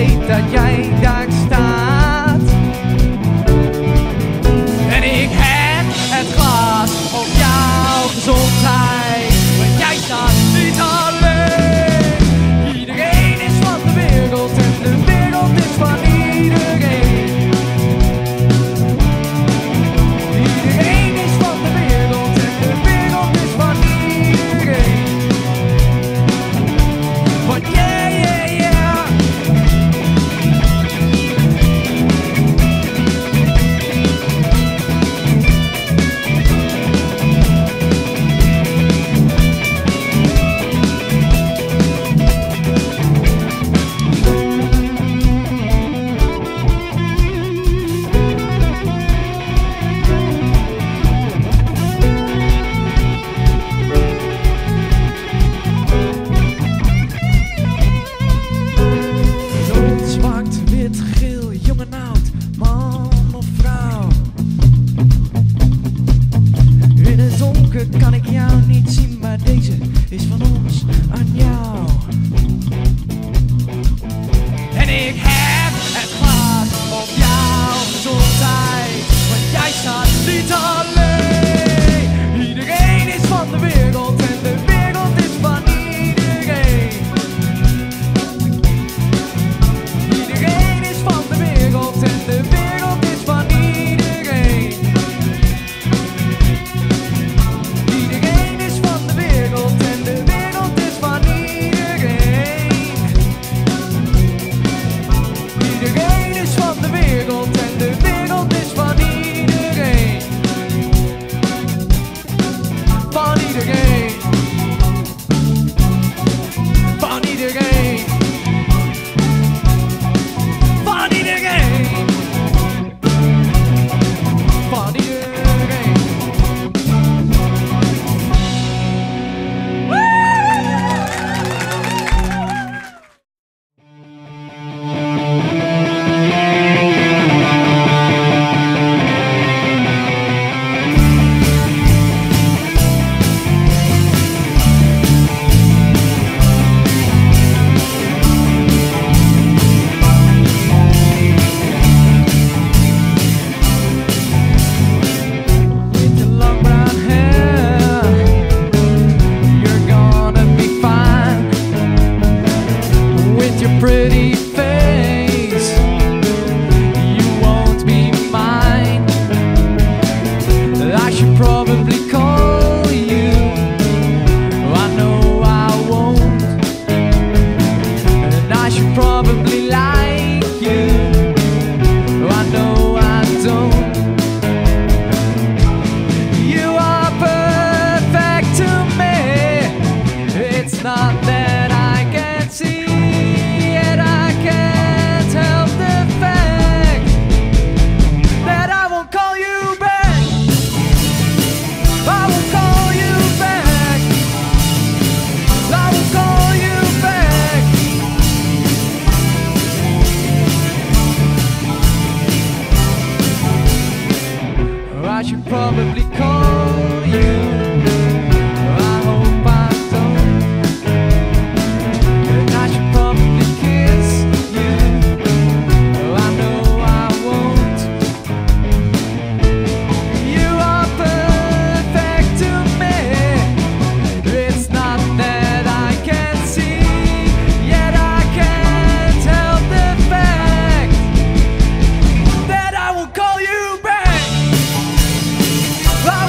weet dat jij daar staat. En ik heb het glas op jouw gezondheid, want jij staat niet alleen. Iedereen is van de wereld en de wereld is van iedereen. Iedereen is van de wereld en de wereld is van iedereen. Want yeah, yeah, yeah. Kan ik jou niet zien, maar deze is van ons aan jou. En ik heb het glas op jouw gezondheid, want jij staat niet alleen. Iedereen is van de wereld en de wereld is van iedereen. Iedereen is van de wereld en de wereld is van iedereen. Iedereen is van de wereld en de wereld is van iedereen. Iedereen is van de wereld en de wereld is van iedereen. Van iedereen. Van iedereen. Van iedereen. Van iedereen. Pretty face, you won't be mine. I should probably call you, I know I won't. And I should probably like you, I know I don't. You are perfect to me, it's not that I can't see. I should probably call you, I hope I don't. And I should probably kiss you, I know I won't. You are perfect to me, it's not that I can't see, yet I can't help the fact that I will call you back. I